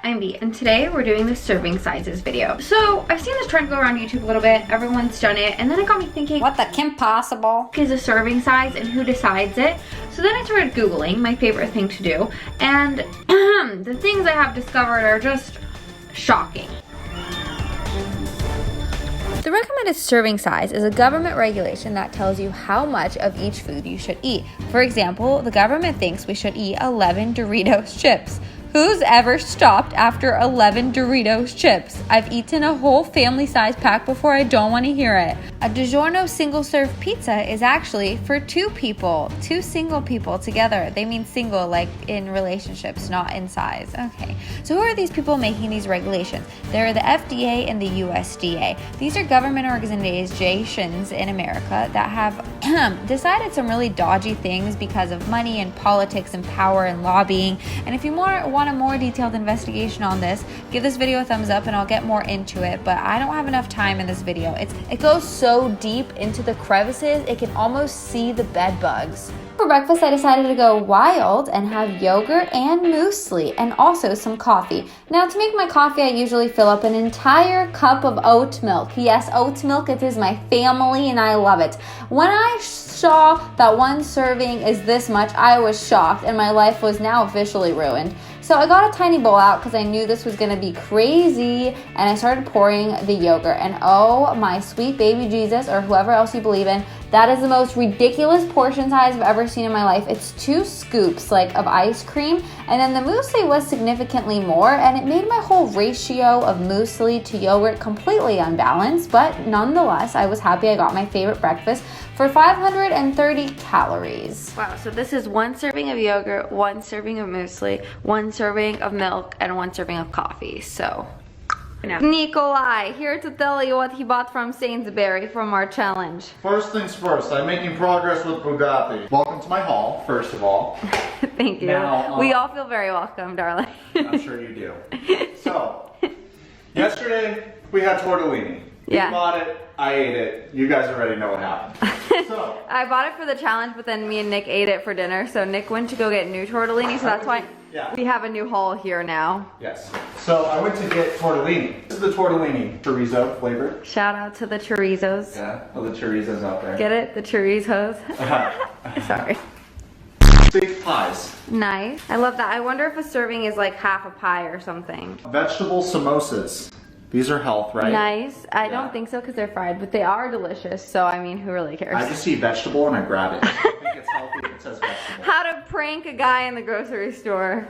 I'm B, and today we're doing the serving sizes video. So I've seen this trend go around YouTube a little bit. Everyone's done it, and then it got me thinking, what the Kim possible is a serving size and who decides it? So then I started Googling, my favorite thing to do, and the things I have discovered are just shocking. The recommended serving size is a government regulation that tells you how much of each food you should eat. For example, the government thinks we should eat 11 Doritos chips. Who's ever stopped after 11 Doritos chips? I've eaten a whole family-size pack before. I don't want to hear it. A DiGiorno single-serve pizza is actually for two people, two single people together. They mean single, like in relationships, not in size. Okay, so who are these people making these regulations? They're the FDA and the USDA. These are government organizations in America that have decided some really dodgy things because of money and politics and power and lobbying. And if you want a more detailed investigation on this, give this video a thumbs up and I'll get more into it, but I don't have enough time in this video. It goes so deep into the crevices, it can almost see the bed bugs. For breakfast, I decided to go wild and have yogurt and muesli and also some coffee. Now, to make my coffee, I usually fill up an entire cup of oat milk. Yes, oat milk, it is my family and I love it. When I saw that one serving is this much, I was shocked and my life was now officially ruined. So I got a tiny bowl out because I knew this was gonna be crazy, and I started pouring the yogurt, and oh my sweet baby Jesus, or whoever else you believe in, that is the most ridiculous portion size I've ever seen in my life. It's 2 scoops like of ice cream, and then the muesli was significantly more, and it made my whole ratio of muesli to yogurt completely unbalanced, but nonetheless, I was happy I got my favorite breakfast for 530 calories. Wow, so this is 1 serving of yogurt, 1 serving of muesli, 1 serving of milk, and 1 serving of coffee, so. Nikolai, here to tell you what he bought from Sainsbury from our challenge. First things first, I'm making progress with Bugatti. Welcome to my haul, first of all. Thank you. Now, we all feel very welcome, darling. I'm sure you do. So, yesterday we had tortellini. Yeah. You bought it, I ate it. You guys already know what happened. So, I bought it for the challenge, but then me and Nick ate it for dinner. So Nick went to go get new tortellini, so that's why we have a new haul here now. Yes. So I went to get tortellini. This is the tortellini chorizo flavor. Shout out to the chorizos. Yeah, all the chorizos out there. Get it? The chorizos. Sorry. Baked pies. Nice. I love that. I wonder if a serving is like half a pie or something. Vegetable samosas. These are health, right? Nice. I don't think so because they're fried, but they are delicious. So, I mean, who really cares? I just see vegetable and I grab it. I think it's healthy if it says vegetable. How to prank a guy in the grocery store.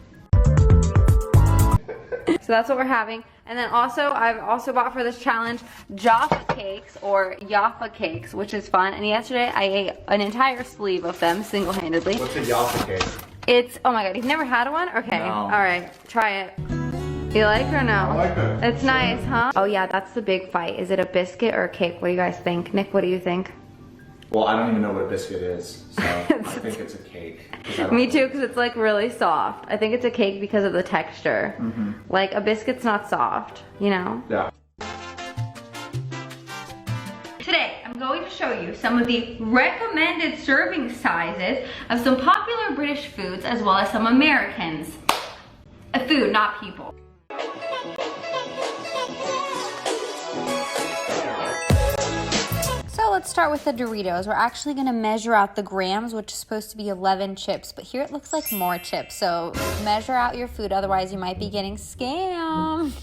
So that's what we're having. And then also, I've also bought for this challenge Jaffa cakes or Jaffa cakes, which is fun. And yesterday, I ate an entire sleeve of them single-handedly. What's a Jaffa cake? It's, oh my God, you've never had one? Okay, No. All right, try it. You like it or no? I like it. It's nice, huh? Oh yeah, that's the big fight. Is it a biscuit or a cake? What do you guys think? Nick, what do you think? Well, I don't even know what a biscuit is, so I think it's a cake. Me too, because it's like really soft. I think it's a cake because of the texture. Like a biscuit's not soft, you know? Yeah. Today, I'm going to show you some of the recommended serving sizes of some popular British foods as well as some Americans. A food, not people. So let's start with the Doritos. We're actually gonna measure out the grams, which is supposed to be 11 chips, but here it looks like more chips. So measure out your food, otherwise you might be getting scammed.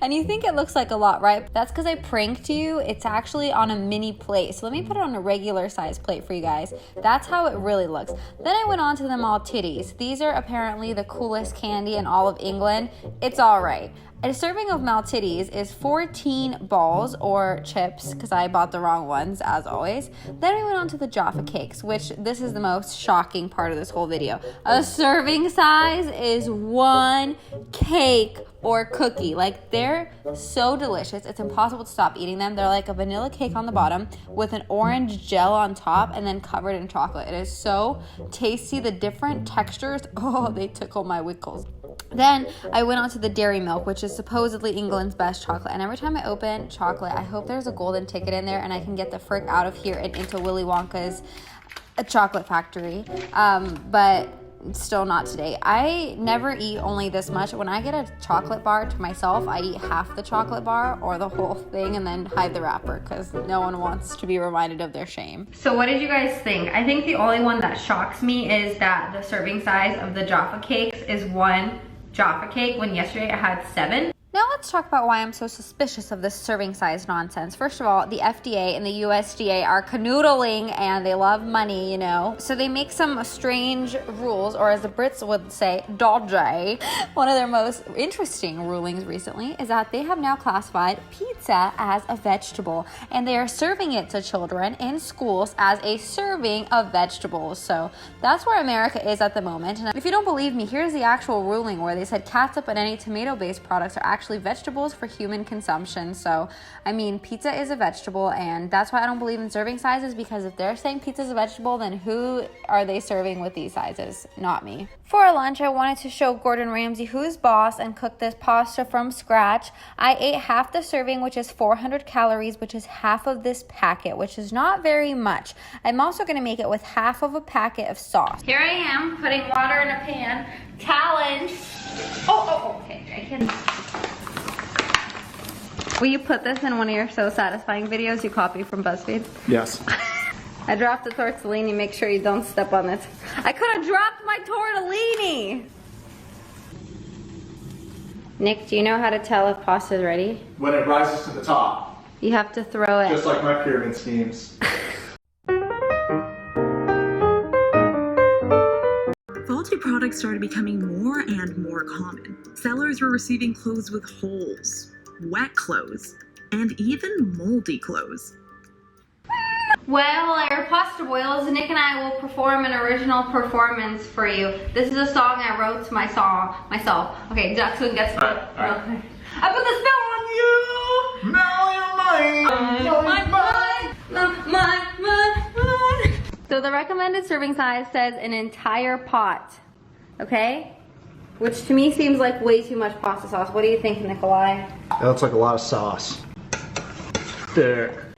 And you think it looks like a lot, right? That's because I pranked you. It's actually on a mini plate. So let me put it on a regular size plate for you guys. That's how it really looks. Then I went on to the Maltitties. These are apparently the coolest candy in all of England. It's all right. A serving of Maltitties is 14 balls or chips, because I bought the wrong ones, as always. Then I went on to the Jaffa cakes, which this is the most shocking part of this whole video. A serving size is 1 cake or cookie. Like, they're so delicious. It's impossible to stop eating them. They're like a vanilla cake on the bottom with an orange gel on top and then covered in chocolate. It is so tasty. The different textures, oh, they tickle my wickles. Then I went on to the dairy milk, which is supposedly England's best chocolate. And every time I open chocolate, I hope there's a golden ticket in there and I can get the frick out of here and into Willy Wonka's chocolate factory. But still not today. I never eat only this much. When I get a chocolate bar to myself, I eat half the chocolate bar or the whole thing and then hide the wrapper because no one wants to be reminded of their shame. So what did you guys think? I think the only one that shocks me is that the serving size of the Jaffa cakes is 1 Jaffa cake when yesterday I had 7. Now let's talk about why I'm so suspicious of this serving size nonsense. First of all, the FDA and the USDA are canoodling and they love money, you know. So they make some strange rules, or as the Brits would say, dodgy. One of their most interesting rulings recently is that they have now classified pizza as a vegetable and they are serving it to children in schools as a serving of vegetables. So that's where America is at the moment. And if you don't believe me, here's the actual ruling where they said catsup and any tomato-based products are actually vegetables for human consumption. So, I mean, pizza is a vegetable, and that's why I don't believe in serving sizes, because if they're saying pizza is a vegetable, then who are they serving with these sizes? Not me. For lunch, I wanted to show Gordon Ramsay who's boss and cook this pasta from scratch. I ate half the serving, which is 400 calories, which is half of this packet, which is not very much. I'm also going to make it with half of a packet of sauce. Here I am putting water in a pan. Challenge. Okay. I can. Will you put this in one of your So Satisfying videos you copy from BuzzFeed? Yes. I dropped the tortellini. Make sure you don't step on this. I could have dropped my tortellini. Nick, do you know how to tell if pasta's ready? When it rises to the top. You have to throw it. Just like my pyramid schemes. Faulty products started becoming more and more common. Sellers were receiving clothes with holes, wet clothes, and even moldy clothes. Well, our pasta boils, Nick and I will perform an original performance for you. This is a song I wrote to myself. Okay, Jackson gets the Alright. I put the spell on you! Now you're mine. Mine. So the recommended serving size says an entire pot, okay? Which to me seems like way too much pasta sauce. What do you think, Nikolai? That looks like a lot of sauce. There.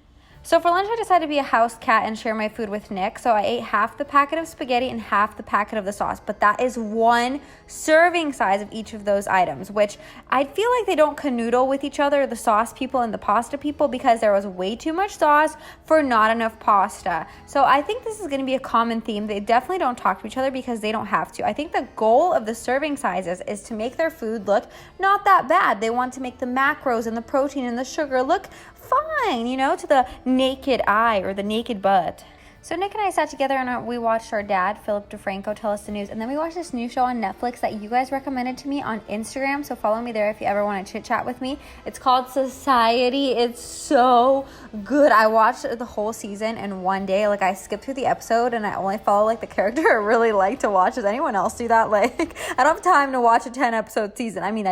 So for lunch, I decided to be a house cat and share my food with Nick. So I ate half the packet of spaghetti and half the packet of the sauce. But that is 1 serving size of each of those items, which I feel like they don't canoodle with each other, the sauce people and the pasta people, because there was way too much sauce for not enough pasta. So I think this is going to be a common theme. They definitely don't talk to each other because they don't have to. I think the goal of the serving sizes is to make their food look not that bad. They want to make the macros and the protein and the sugar look fine, you know, to the naked eye or the naked butt. So Nick and I sat together and we watched our dad, Philip DeFranco, tell us the news. And then we watched this new show on Netflix that you guys recommended to me on Instagram. So follow me there if you ever want to chit chat with me. It's called Society. It's so good. I watched the whole season in one day. Like, I skipped through the episode and I only follow like the character I really like to watch. Does anyone else do that? Like, I don't have time to watch a 10-episode season. I mean,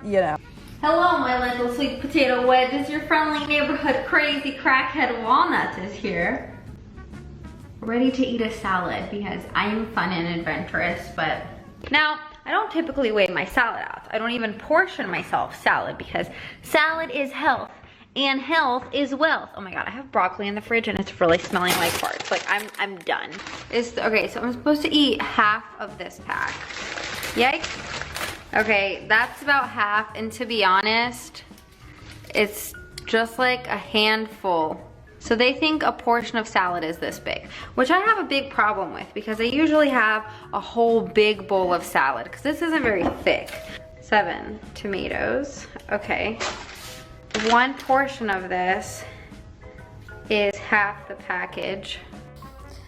you know. Hello, my little sweet potato wedges. Your friendly neighborhood crazy crackhead walnut is here. Ready to eat a salad because I'm fun and adventurous, but now I don't typically weigh my salad out. I don't even portion myself salad because salad is health and health is wealth. Oh my God, I have broccoli in the fridge and it's really smelling like farts. Like, I'm done. Okay, so I'm supposed to eat half of this pack. Yikes. Okay, that's about half, and to be honest, it's just like a handful. So they think a portion of salad is this big, which I have a big problem with because I usually have a whole big bowl of salad because this isn't very thick. 7 tomatoes, okay. 1 portion of this is half the package.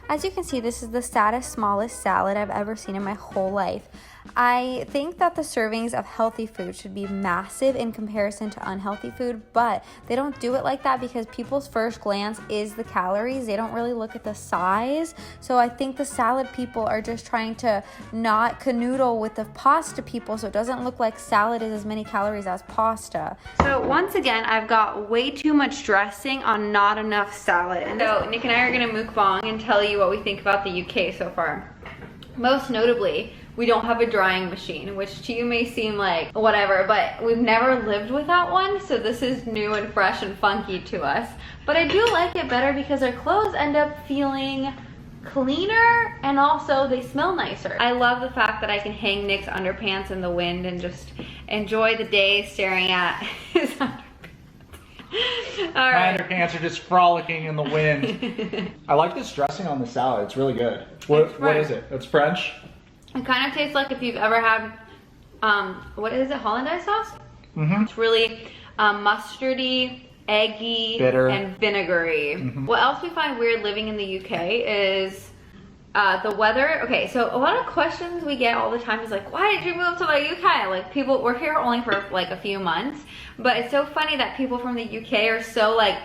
As you can see, this is the saddest, smallest salad I've ever seen in my whole life. I think that the servings of healthy food should be massive in comparison to unhealthy food, but they don't do it like that because people's first glance is the calories. They don't really look at the size. So I think the salad people are just trying to not canoodle with the pasta people so it doesn't look like salad is as many calories as pasta. So once again, I've got way too much dressing on not enough salad. And so Nick and I are gonna mukbang and tell you what we think about the UK so far. Most notably, we don't have a drying machine, which to you may seem like whatever, but we've never lived without one, so this is new and fresh and funky to us. But I do like it better because our clothes end up feeling cleaner, and also they smell nicer. I love the fact that I can hang Nick's underpants in the wind and just enjoy the day staring at his underpants. All right. My underpants are just frolicking in the wind. I like this dressing on the salad. It's really good. What is it? It's French? It kind of tastes like if you've ever had, what is it, hollandaise sauce? Mm-hmm. It's really mustardy, eggy, bitter, and vinegary. Mm-hmm. What else we find weird living in the UK is the weather. Okay, so a lot of questions we get all the time is like, why did you move to the UK? Like, people, we're here only for like a few months, but it's so funny that people from the UK are so like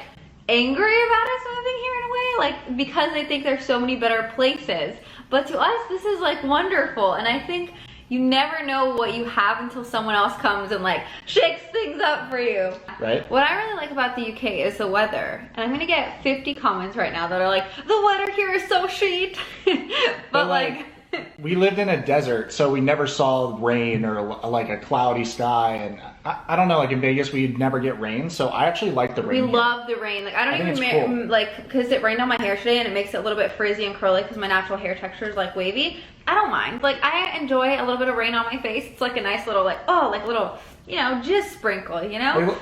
angry about us moving here in a way, like because they think there's so many better places. But to us, this is like wonderful, and I think you never know what you have until someone else comes and like shakes things up for you. Right. What I really like about the UK is the weather. And I'm gonna get 50 comments right now that are like, the weather here is so shit. But like we lived in a desert, so we never saw rain or like a cloudy sky, and I don't know, like in Vegas we'd never get rain, so I actually like the rain. We love the rain. Like I think don't it's even cool. like, because it rained on my hair today and it makes it a little bit frizzy and curly because my natural hair texture is like wavy. I don't mind. Like I enjoy a little bit of rain on my face. It's like a nice little like, oh, like little, you know, just sprinkle, you know?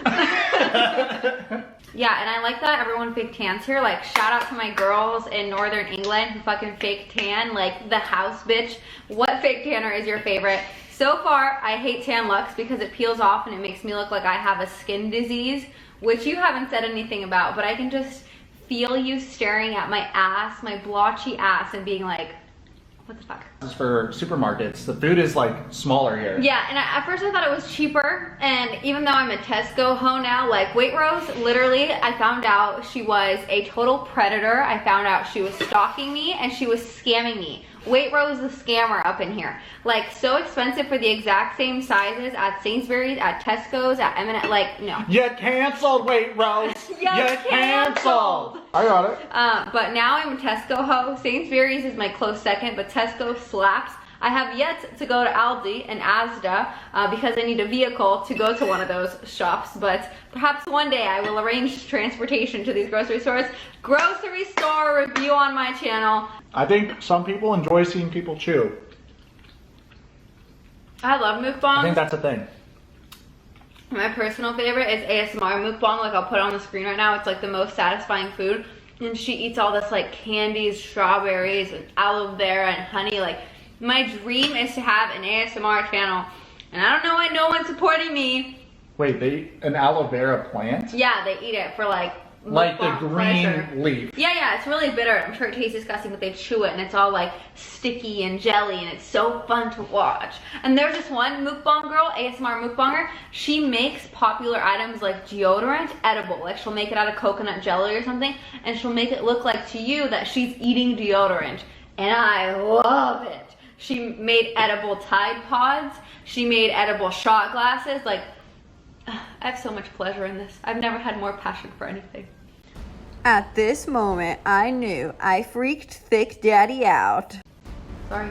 Yeah, and I like that everyone fake tans here. Like, shout out to my girls in Northern England who fucking fake tan, like the house bitch. What fake tanner is your favorite? So far, I hate Tan Luxe because it peels off and it makes me look like I have a skin disease, which you haven't said anything about, but I can just feel you staring at my ass, my blotchy ass, and being like, what the fuck? This is for supermarkets. The food is like smaller here. Yeah, and at first I thought it was cheaper, and even though I'm a Tesco hoe now, like Waitrose, literally, I found out she was a total predator. I found out she was stalking me and she was scamming me. Waitrose the scammer up in here. Like, so expensive for the exact same sizes at Sainsbury's, at Tesco's, at M&S, like, no. You canceled, Waitrose. You canceled. I got it. But now I'm a Tesco hoe. Sainsbury's is my close second, but Tesco slaps. I have yet to go to Aldi and Asda because I need a vehicle to go to one of those shops, but perhaps one day I will arrange transportation to these grocery stores. Grocery store review on my channel. I think some people enjoy seeing people chew. I love mukbangs. I think that's a thing. My personal favorite is ASMR mukbang. Like, I'll put it on the screen right now. It's like the most satisfying food. And she eats all this like candies, strawberries, and aloe vera and honey. Like, my dream is to have an ASMR channel. And I don't know why no one's supporting me. Wait, they eat an aloe vera plant? Yeah, they eat it for like the green pleasure. leaf. Yeah, it's really bitter. I'm sure it tastes disgusting, but they chew it and it's all like sticky and jelly and it's so fun to watch. And there's this one mukbang girl, ASMR mukbanger, she makes popular items like deodorant edible. Like, she'll make it out of coconut jelly or something, and she'll make it look like to you that she's eating deodorant. And I love it. She made edible Tide Pods. She made edible shot glasses. Like, I have so much pleasure in this. I've never had more passion for anything. At this moment, I knew I freaked Thick Daddy out. Sorry.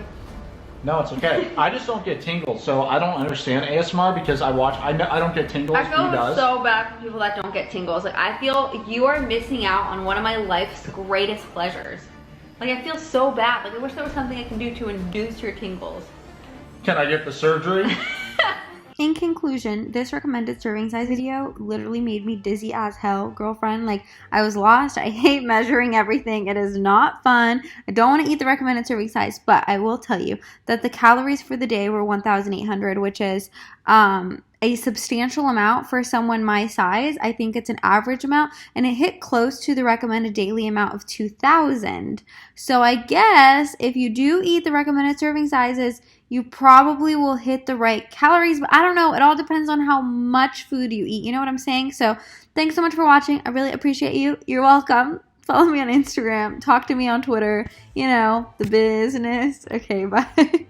No, it's okay. I just don't get tingles, so I don't understand ASMR because I don't get tingles. I feel He does. so bad for people that don't get tingles. Like, I feel you are missing out on one of my life's greatest pleasures. Like, I feel so bad. Like, I wish there was something I can do to induce your tingles. Can I get the surgery? In conclusion, this recommended serving size video literally made me dizzy as hell, girlfriend. Like, I was lost. I hate measuring everything. It is not fun. I don't want to eat the recommended serving size, but I will tell you that the calories for the day were 1,800, which is a substantial amount for someone my size. I think it's an average amount, and it hit close to the recommended daily amount of 2,000. So I guess if you do eat the recommended serving sizes, you probably will hit the right calories, but I don't know. It all depends on how much food you eat. You know what I'm saying? So thanks so much for watching. I really appreciate you. You're welcome. Follow me on Instagram. Talk to me on Twitter. You know, the business. Okay, bye.